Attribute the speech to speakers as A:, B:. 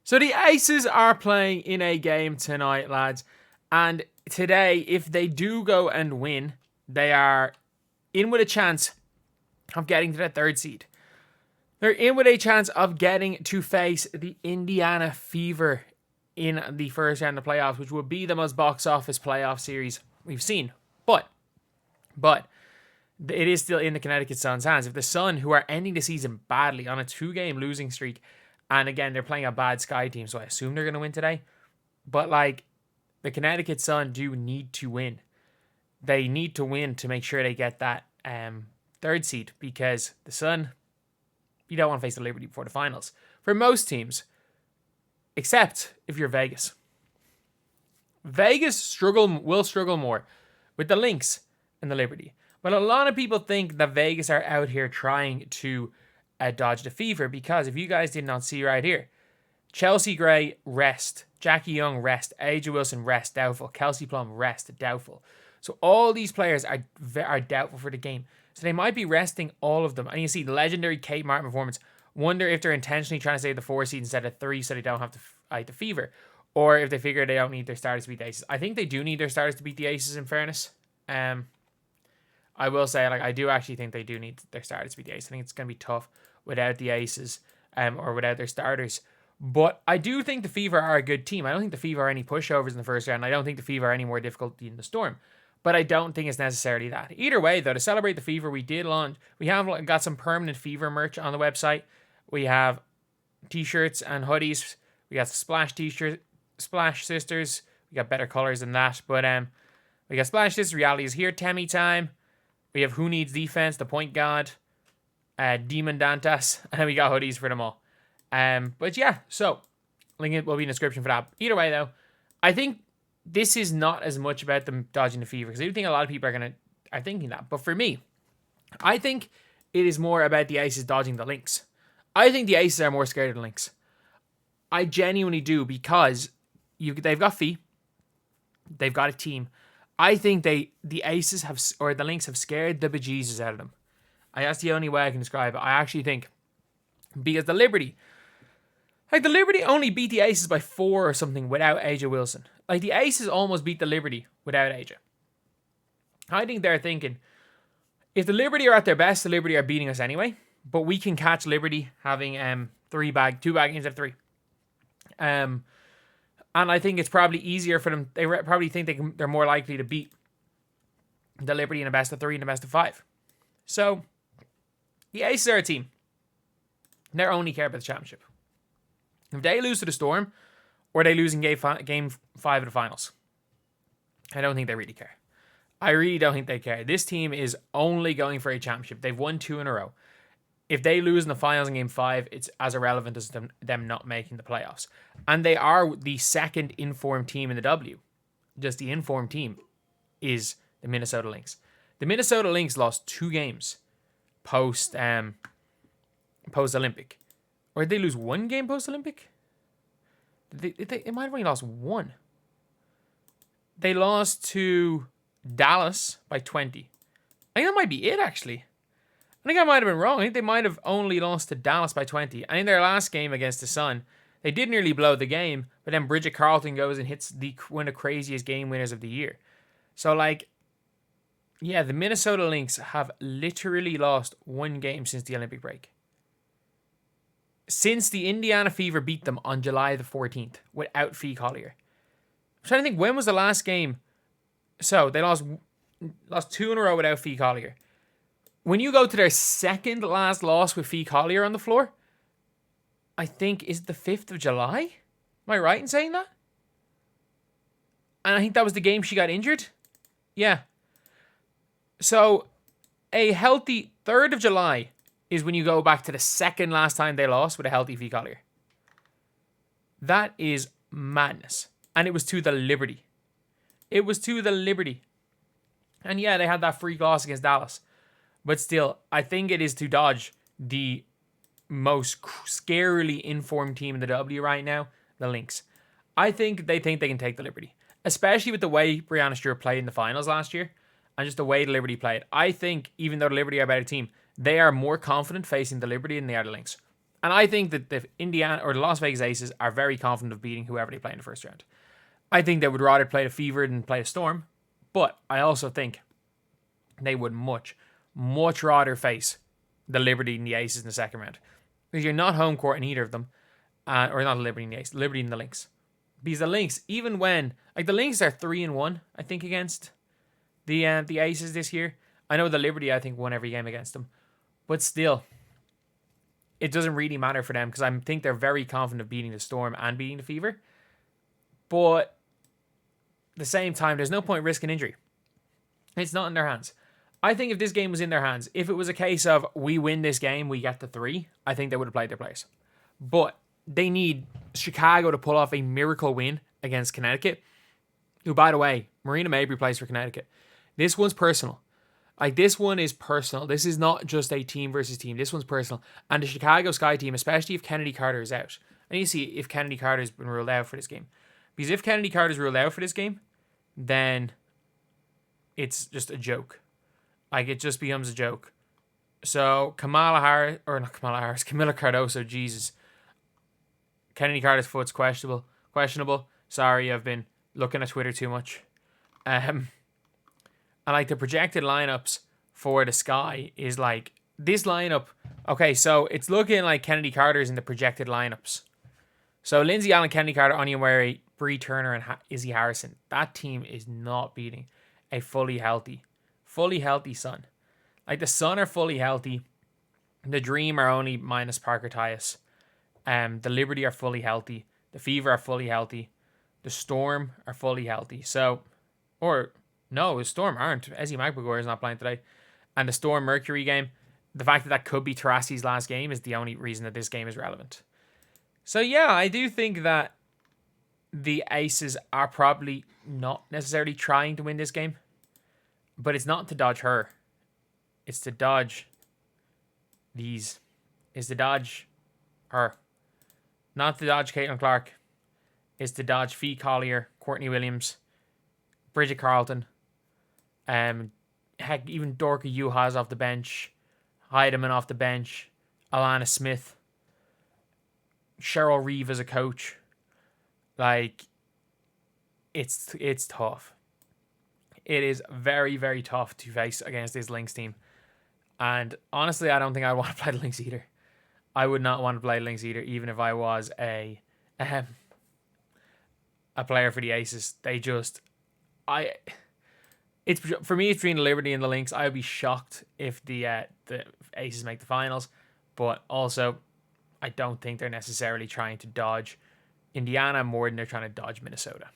A: So the Aces are playing in a game tonight, lads. And today, if they do go and win, they are in with a chance of getting to the third seed. They're in with a chance of getting to face the Indiana Fever in the first round of playoffs, which would be the most box office playoff series we've seen. But it is still in the Connecticut Sun's hands. If the Sun, who are ending the season badly on a 2-game losing streak, and again, they're playing a bad Sky team, so I assume they're going to win today. But the Connecticut Sun do need to win. They need to win to make sure they get that third seed, because the Sun, you don't want to face the Liberty before the finals. For most teams, except if you're Vegas. Vegas will struggle more with the Lynx and the Liberty. But a lot of people think that Vegas are out here trying to dodge the Fever, because if you guys did not see right here, Chelsea Gray, rest. Jackie Young, rest. Aja Wilson, rest, doubtful. Kelsey Plum, rest, doubtful. So all these players are doubtful for the game. So they might be resting all of them. And you see the legendary Kate Martin performance. Wonder if they're intentionally trying to save the 4 seed instead of 3 so they don't have to fight the Fever. Or if they figure they don't need their starters to beat the Aces. I think they do need their starters to beat the Aces, in fairness. I will say, I do actually think they do need their starters to beat the Aces. I think it's going to be tough without the Aces or without their starters. But I do think the Fever are a good team. I don't think the Fever are any pushovers in the first round. I don't think the Fever are any more difficult than the Storm. But I don't think it's necessarily that. Either way, though, to celebrate the Fever, we have got some permanent Fever merch on the website. We have t-shirts and hoodies. We got Splash t-shirt, Splash Sisters. We got better colors than that. But we got Splash Sisters, Reality is Here, Temmie Time. We have Who Needs Defense, The Point God, Demon Dantas, and we got hoodies for them all. But yeah, so link will be in the description for that. Either way, though, I think this is not as much about them dodging the Fever, because I do think a lot of people are thinking that. But for me, I think it is more about the Aces dodging the Lynx. I think the Aces are more scared of the Lynx. I genuinely do, because they've got Fee, they've got a team. I think the Aces the Lynx have scared the bejesus out of them. That's the only way I can describe it. I actually think, because the Liberty only beat the Aces by 4 or something without Aja Wilson. The Aces almost beat the Liberty without Aja. I think they're thinking, if the Liberty are at their best, the Liberty are beating us anyway. But we can catch Liberty having 2 bag games of 3. And I think it's probably easier for them. They probably think they're more likely to beat the Liberty in a best of 3 and a best of 5. So the Aces are a team. They only care about the championship. If they lose to the Storm, or they lose in game 5 of the finals, I don't think they really care. I really don't think they care. This team is only going for a championship. They've won 2 in a row. If they lose in the finals in game 5, it's as irrelevant as them not making the playoffs. And they are the second informed team in the W. Just the informed team is the Minnesota Lynx. The Minnesota Lynx lost 2 games post-Olympic. Or did they lose 1 game post-Olympic? They might have only lost 1. They lost to Dallas by 20. I think that might be it, actually. I think I might have been wrong. I think they might have only lost to Dallas by 20. And in their last game against the Sun, they did nearly blow the game, but then Bridget Carlton goes and hits one of the craziest game winners of the year. So, the Minnesota Lynx have literally lost 1 game since the Olympic break. Since the Indiana Fever beat them on July the 14th without Fee Collier. I'm trying to think, when was the last game? So, they lost 2 in a row without Fee Collier. When you go to their second last loss with Fee Collier on the floor, I think is the 5th of July? Am I right in saying that? And I think that was the game she got injured. Yeah. So, a healthy 3rd of July is when you go back to the second last time they lost with a healthy Fee Collier. That is madness. And it was to the Liberty. And yeah, they had that freak loss against Dallas. But still, I think it is to dodge the most scarily informed team in the W right now, the Lynx. I think they can take the Liberty. Especially with the way Breanna Stewart played in the finals last year. And just the way the Liberty played. I think, even though the Liberty are a better team, they are more confident facing the Liberty than they are the Lynx. And I think that the Indiana or the Las Vegas Aces are very confident of beating whoever they play in the first round. I think they would rather play the Fever than play the Storm. But I also think they would much rather face the Liberty and the Aces in the second round. Because you're not home court in either of them. Or not the Liberty and the Aces, Liberty and the Lynx. Because the Lynx, even when, like the Lynx are 3-1, I think, against the Aces this year. I know the Liberty, I think, won every game against them. But still, it doesn't really matter for them because I think they're very confident of beating the Storm and beating the Fever. But at the same time, there's no point risking injury. It's not in their hands. I think if this game was in their hands, if it was a case of we win this game, we get the 3, I think they would have played their players. But they need Chicago to pull off a miracle win against Connecticut, who, by the way, Marina Mabry plays for Connecticut. This one's personal. Like, this one is personal. This is not just a team versus team. This one's personal. And the Chicago Sky team, especially if Kennedy Carter is out. I need to see if Kennedy Carter has been ruled out for this game. Because if Kennedy Carter is ruled out for this game, then it's just a joke. Like, it just becomes a joke. So, Camilla Cardoso, Jesus. Kennedy Carter's foot's questionable. Sorry, I've been looking at Twitter too much. And like the projected lineups for the Sky is like this lineup. Okay, so it's looking like Kennedy Carter's in the projected lineups. So Lindsay Allen, Kennedy Carter, Anya Wary, Bree Turner, and Izzy Harrison. That team is not beating a fully healthy Sun. Like the Sun are fully healthy. The Dream are only minus Parker Tyus. The Liberty are fully healthy. The Fever are fully healthy. The Storm are fully healthy. So, or no, the Storm aren't. Ezzy McBagore is not playing today. And the Storm Mercury game, the fact that could be Taurasi's last game is the only reason that this game is relevant. So yeah, I do think that the Aces are probably not necessarily trying to win this game. But it's not to dodge her. It's to dodge these. It's to dodge her. Not to dodge Caitlin Clark. It's to dodge Fee Collier, Courtney Williams, Bridget Carlton, heck, even Dorka Juhas off the bench, Heidemann off the bench, Alana Smith, Cheryl Reeve as a coach. Like, it's tough. It is very, very tough to face against this Lynx team. And honestly, I don't think I want to play the Lynx either. I would not want to play Lynx either, even if I was a player for the Aces. It's for me, it's between the Liberty and the Lynx. I would be shocked if the Aces make the finals, but also I don't think they're necessarily trying to dodge Indiana more than they're trying to dodge Minnesota.